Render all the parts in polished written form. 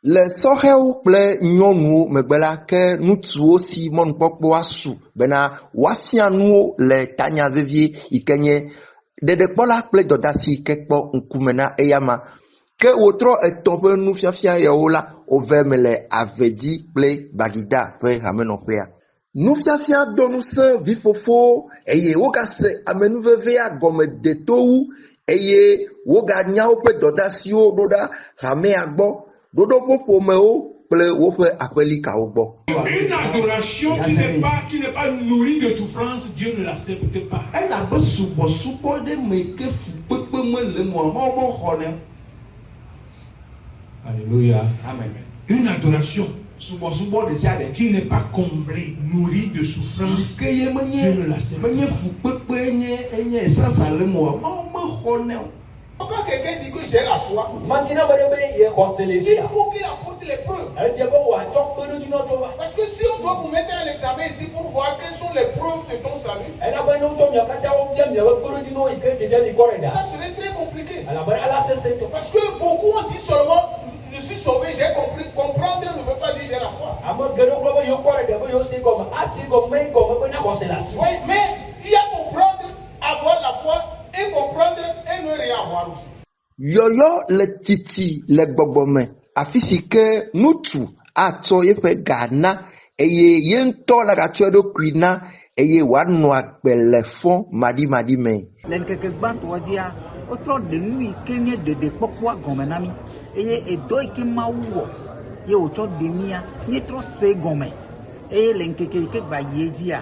Le sɔhɛwo kple nyɔnuwo megbe la ke ŋutsuwo si mɔnukpɔkpɔ asu bena woafia nuwo le tanya vevie yi ke nye ɖeɖekpɔla kple dɔdasi ke kpɔ ŋkume na eya ma. Ke wòtrɔ etɔ̃ ƒe nufiafia yawo la wòve me le Avedzi kple Bagida ƒe hamenɔƒea. Nufiafia do ŋusẽ vifofowo eye wogase amenuvevea gɔme de to wu eye woganya woƒe dɔdasiwo ɖo ɖa hamea gbɔ. Dodo ƒomewo kple woƒe aƒelikawo gbɔ. Une adoration qui n'est pas nourrie de souffrance, Dieu ne l'accepte pas. Alléluia. Amen. Une adoration qui n'est pas comblée, nourrie de souffrance, Dieu ne l'accepte pas. Quand quelqu'un dit que j'ai la foi, il faut qu'il apporte les preuves. Parce que si on doit vous mettre à l'examen ici pour voir quelles sont les preuves de ton salut, ça serait très compliqué. Parce que beaucoup ont dit seulement je suis sauvé, j'ai compris. Comprendre ne veut pas dire j'ai la foi. Oui, mais il y a comprendre, avoir la foi et comprendre et ne rien avoir aussi. Yoyo le titi le gbɔgbɔme afi si ke ŋutsu atsɔ yeƒe ga na eye ye ŋutɔ la gatsɔ eɖokui na eye wòanɔ agbe le fɔ maɖimaɖi me. Le ŋkeke gbãtɔa dzia, wotrɔ ɖe nu yi ke nye ɖeɖekpɔkpɔa gɔme na mi eye edɔ yi ke Mawu wɔ ye wòtsɔ ɖe mia míetrɔ se gɔme eye le ŋkeke yi ke gba yie dzia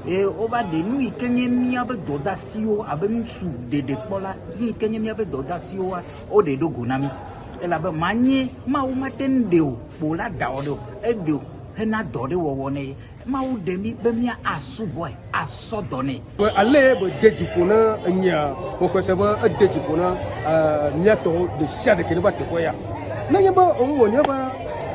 wova ɖe nu yi ke nye míaƒe dɔdasiwo abe ŋutsu ɖeɖekpɔla nu yi ke nye míaƒe dɔdasiwoa woɖe ɖo go na mi elabe manye Mawu mate ŋu ɖe o kpo la da wɔ ɖe o eɖe o hena dɔ ɖe wɔwɔ ne ye Mawu ɖe mi be mía asubɔe asɔ dɔ nɛ. Ale be de dziƒo ne enya wòkɔse be ede dziƒo ne míatɔwo ɖe sia ɖeke ne va teƒe ya. Nenye be wònye be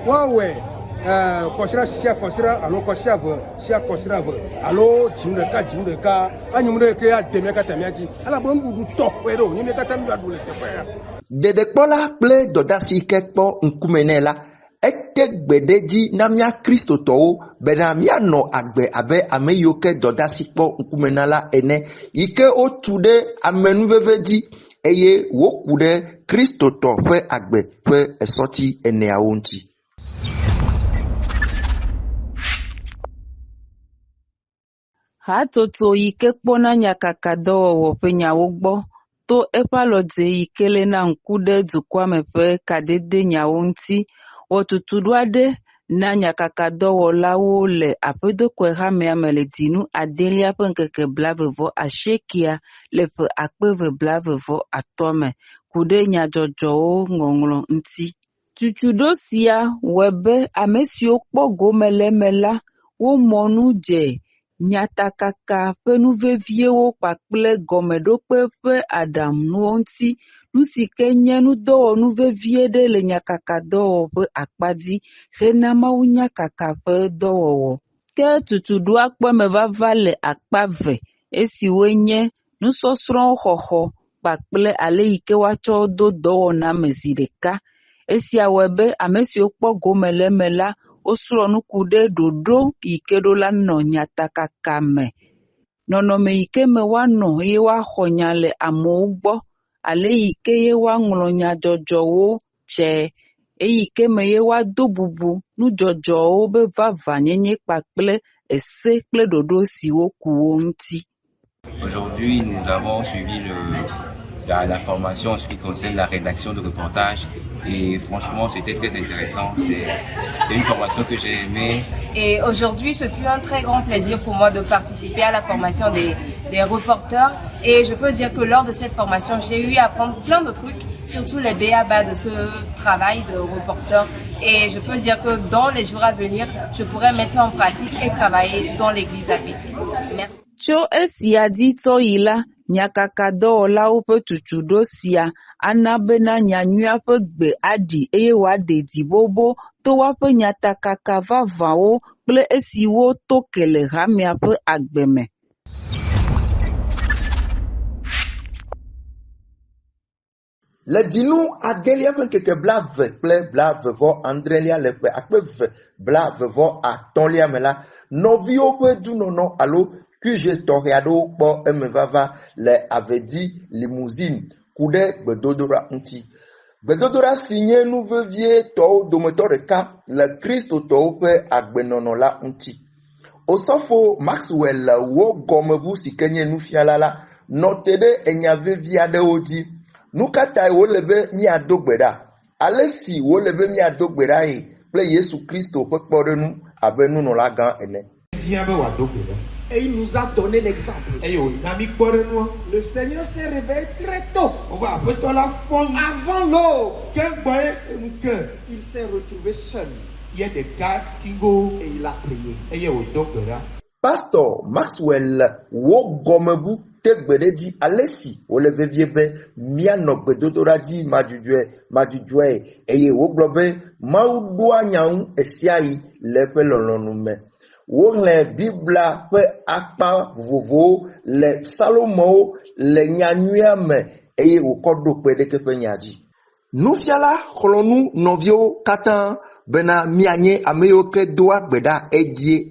woawɔe kɔsira sia kɔsira alo kɔsira ve sia kɔsira ve alo dzimu ɖeka anyim ɖe ke ade mía katã mía dzi elabe nuɖuɖu tɔxɔe ɖo nye mía katã mía ɖu le teƒe ya. Ɖeɖekpɔla kple dɔdasi ke kpɔ ŋkume nɛ la ete gbe ɖe dzi na mía kristotɔwo bena míanɔ agbe abe ame yiwo ke dɔdasi kpɔ ŋkume na la ene yi ke wotu ɖe amenuveve dzi eye woku ɖe kristotɔ ƒe agbe ƒe esɔti eneawo ŋuti. Hatsotso yi ke kpɔna nyakakadɔwɔwɔ ƒe nyawo gbɔ to eƒe alɔdze yi ke le na ŋku ɖe dukɔa me ƒe kadede nyawo ŋuti wɔ tutuɖo aɖe na nyakakadɔwɔlawo le aƒedokɔe xamea me le dinu adelia ƒe ŋkeke 29 le ƒe 2025 me ku ɖe nyadzɔdzɔwo ŋɔŋlɔ ŋuti. Tutuɖo sia wɔe be ame siwo kpɔ gome le eme la womɔ nu dze nyatakaka ƒe nuveviewo kpakple gɔmeɖokpe ƒe aɖaŋuwo ŋuti nu si ke nye nudɔwɔnu vevie ɖe le nyakakadɔwɔƒe akpadzi hena mawunyakaka ƒe dɔwɔwɔ. Ke tutuɖoa kpɔme vava le akpa ve esiwoe nye nusɔsrɔ̃wo xɔxɔ kpakple ale yi ke woatsɔ do dɔwɔna me zi ɖeka. Esia wɔe be ame siwo kpɔ gome le eme la wosrɔ̃ nuku ɖe ɖoɖo yi ke ɖo la nɔ nyatakaka me. Nɔnɔme yi ke me woanɔ ye woaxɔ nya le amewo gbɔ ale yi ke ye woaŋlɔ nyadzɔdzɔwo tsɛ eyi ke me ye woado bubu nudzɔdzɔwo be vavanyenye kpakple ese kple ɖoɖo siwo ku wo ŋuti. Aujourd'hui, nous avons suivi la formation en ce qui concerne la rédaction de reportages et franchement c'était très intéressant, c'est une formation que j'ai aimée. Et aujourd'hui ce fut un très grand plaisir pour moi de participer à la formation des reporters et je peux dire que lors de cette formation j'ai eu à apprendre plein de trucs, surtout les b.a.-ba de ce travail de reporter et je peux dire que dans les jours à venir je pourrais mettre ça en pratique et travailler dans l'église AB. Merci. Tso esia dzi tɔ yi la, nyakakadɔwɔlawo ƒe tutuɖo sia ana bena nyanyuia ƒe gbe aɖi eye wòaɖe dzi bobo to woaƒe nyatakaka vavãwo kple esiwo to ke le hamea ƒe agbe me. Le dinu adelia ƒe keke blave kple blavevɔ adrelia le ƒe akpe ve blavevɔ atɔ̃lia me la, nɔviwo ƒe dunɔnɔ alo QG tɔxɛ aɖewo kpɔ eme vava le Avedi limousine ku ɖe gbedodoɖa ŋuti. Gbedodoɖa si nye nu vevie tɔwo dometɔ ɖeka le kristotɔwo ƒe agbenɔnɔ la ŋuti. Osɔfo Maxwell wo gɔmeʋu si ke nye nufiala la nɔ te ɖe enya vevi aɖewo dzi. Nu ka tae wole be míado gbe ɖa? Ale si wole be míado gbe ɖa ye kple Yesu Kristo ƒe kpɔɖeŋu abe nunɔlagã ene. Et il nous a donné l'exemple. Le Seigneur s'est réveillé très tôt. Avant l'aube, il s'est retrouvé seul. Et il a prié. Pasteur Maxwell wo gɔmebu te gbe ɖe dzi ale si wole vevie be míanɔ gbedodoɖa dzi madzudzɔe eye wogblɔ be Mawu ɖoa nya ŋu esia yi le eƒe lɔlɔ̃nu me. Woŋlẽ Bibla ƒe akpa vovovowo le Salomowo le nyanyuia me eye wòkɔ ɖo kpe ɖeke ƒe nya dzi. Nufiala xlɔnu nɔviwo katã bena mianye ame yiwo ke doa gbe ɖa edie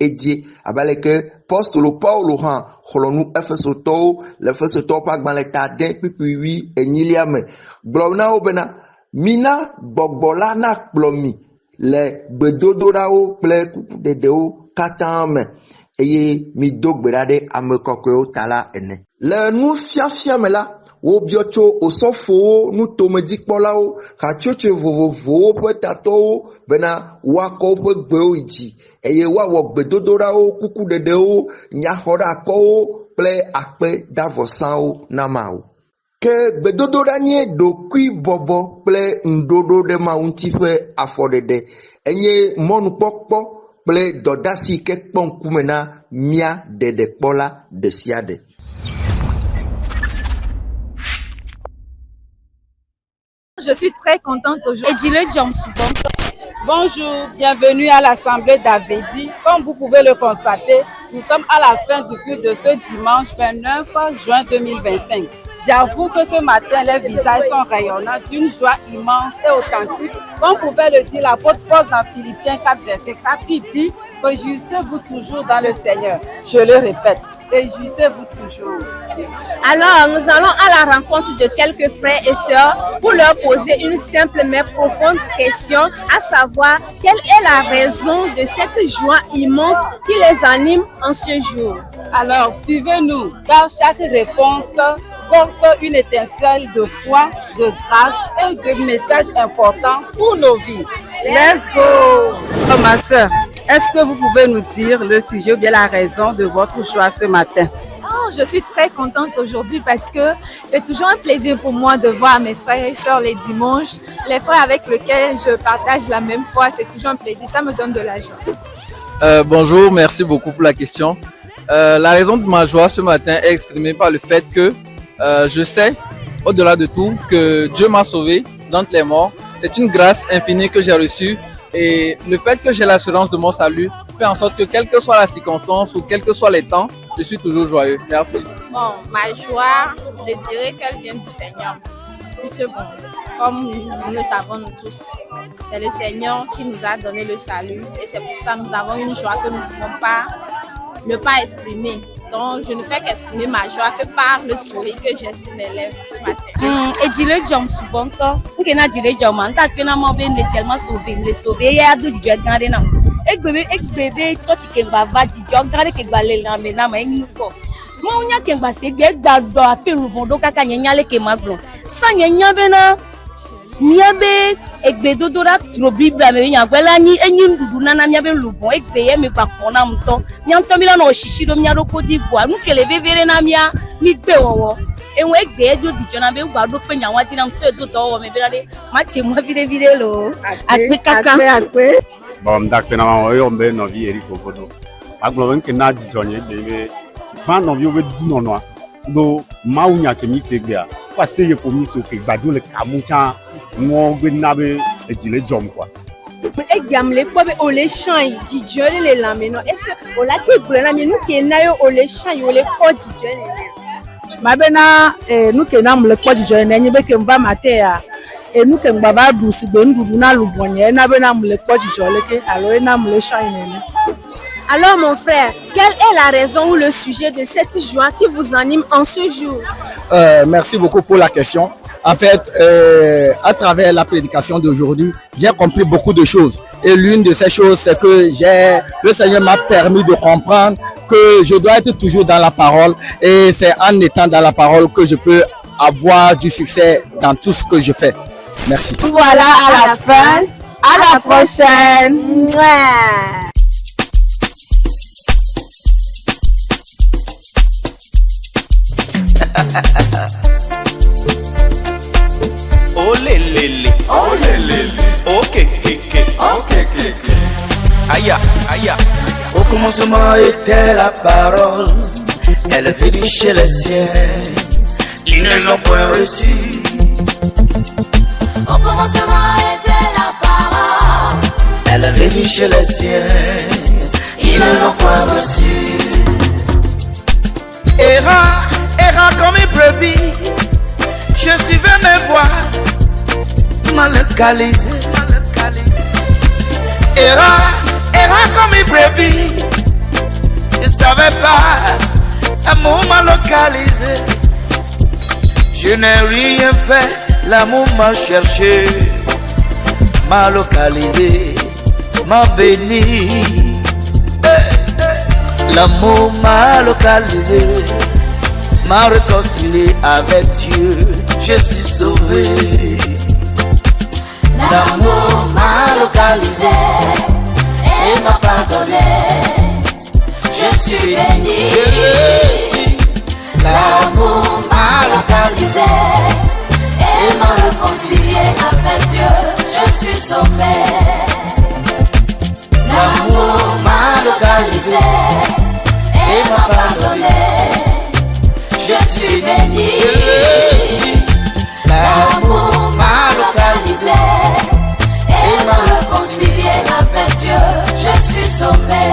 abe aleke Apostolo Paulo hã xlɔnu Efesotɔwo le Efesotɔwo ƒe agbalẽ ta 10:8 me gblɔ na wo bena mina gbɔgbɔ la nakplɔ mi le gbedodoɖawo kple kukuɖeɖewo katã me eye mi do gbe ɖa ɖe ame kɔkɔewo ta la ene. Le nufiafia me la, wobiɔ tso osɔfowo nutomedzikpɔlawo hatsotso vovovowo ƒe tatɔwo bena woakɔ woƒe gbewo yi dzi eye woawɔ gbedodoɖawo kukuɖeɖewo nyaxɔɖeakɔwo kple akpedavɔsawo na Mawu. Ke gbedodoɖa nye ɖokuibɔbɔ kple ŋuɖoɖo ɖe Mawu ŋuti ƒe afɔɖeɖe enye mɔnukpɔkpɔ kple dɔdasi ke kpɔ ŋkume na mía ɖeɖekpɔla ɖe sia ɖe. Je suis très contente aujourd'hui. Bonjour, bienvenue à l'Assemblée d'Avedi. Comme vous pouvez le constater, nous sommes à la fin du culte de ce dimanche 29 juin 2025. J'avoue que ce matin, les visages sont rayonnants d'une joie immense et authentique. Comme pouvait le dire l'apôtre Paul dans Philippiens 4, verset 4, qui dit « Réjouissez-vous toujours dans le Seigneur ». Je le répète, réjouissez-vous toujours. Alors, nous allons à la rencontre de quelques frères et sœurs pour leur poser une simple mais profonde question, à savoir quelle est la raison de cette joie immense qui les anime en ce jour. Alors, suivez-nous, car chaque réponse porte une étincelle de foi, de grâce et de messages importants pour nos vies. Let's go! Oh, ma sœur, est-ce que vous pouvez nous dire le sujet ou bien la raison de votre choix ce matin? Oh, je suis très contente aujourd'hui parce que c'est toujours un plaisir pour moi de voir mes frères et sœurs les dimanches. Les frères avec lesquels je partage la même foi, c'est toujours un plaisir, ça me donne de la joie. Bonjour, merci beaucoup pour la question. La raison de ma joie ce matin est exprimée par le fait que je sais, au-delà de tout, que Dieu m'a sauvé d'entre les morts. C'est une grâce infinie que j'ai reçue et le fait que j'ai l'assurance de mon salut fait en sorte que quelle que soit la circonstance ou quels que soient les temps, je suis toujours joyeux. Merci. Bon, ma joie, je dirais qu'elle vient du Seigneur. Puisque bon, comme nous le savons nous tous, c'est le Seigneur qui nous a donné le salut et c'est pour ça que nous avons une joie que nous ne pouvons pas ne pas exprimer. Donc, je ne fais qu'exprimer ma joie que par le sourire que j'ai sur mes lèvres ce matin. Et dis-le, John, souvent, on a dit le John, on a tellement sauvé, le sauvé, il y a deux Dieu gardé non. Et bébé, toi tu qu'es va Dieu gardé que va les lamer na mais nous quoi. Moi on y a qu'es va c'est bien d'ado appeler le bon donc quand y a les que maglon. Sans y a bena miabe egbedo dora tro bibla me nya gwela ni enyi ndudu na miabe lubon egbe me ba kona mto nyanto mi la no shishiro mi aroko di bo anu kele vevere na mia mi gbe wowo enwe egbe edo dijo na be gba do pe nya wati na mso edo to wo me be dade ma che mo vide lo akpe kaka bon dak pe na ma yo mbe no vi eri gogodo aglo nke na dijo nye be ma no vi o be du no no do ma unya ke mi segbe a kwa seye ko mi so ke gbadu le kamucha mo gbe na be ejile jom kwa egam le ko be o le chan di Dieu le lame no est-ce que o la te gbe na mi nu ke na yo o le chan yo le ko di Dieu le Mabena nous que nam le quoi du jeune n'y be que va mater et nous que mbaba douce ben na lubonye na be nam le quoi du jeune que alors nam le shine. Alors mon frère, quelle est la raison ou le sujet de cette joie qui vous anime en ce jour? Merci beaucoup pour la question. En fait, à travers la prédication d'aujourd'hui, j'ai compris beaucoup de choses. Et l'une de ces choses, c'est que le Seigneur m'a permis de comprendre que je dois être toujours dans la parole. Et c'est en étant dans la parole que je peux avoir du succès dans tout ce que je fais. Merci. Voilà à la fin. À la prochaine. Mouah. Oh lélé, oh lélé, ok, aïe, aïe. Au commencement était la parole, elle vit chez les siens, ils ne l'ont point reçu. Au commencement était la parole, Elle vit chez les siens, ils ne l'ont point reçu. Errant comme une brebis, je suivais mes voies, mal localisé. Errant comme une brebis, je savais pas, amour m'a localisé. Je n'ai rien fait, l'amour m'a cherché, m'a localisé, m'a béni. L'amour m'a localisé, m'a réconcilié avec Dieu, je suis sauvé. l'amour m'a localisé et m'a pardonné. Je suis béni. L'amour m'a localisé et m'a réconcilié avec Dieu, je suis sauvé. L'amour m'a localisé et m'a pardonné. Je suis béni. L'amour m'a localisé et m'a réconcilié avec Dieu, je suis sauvé.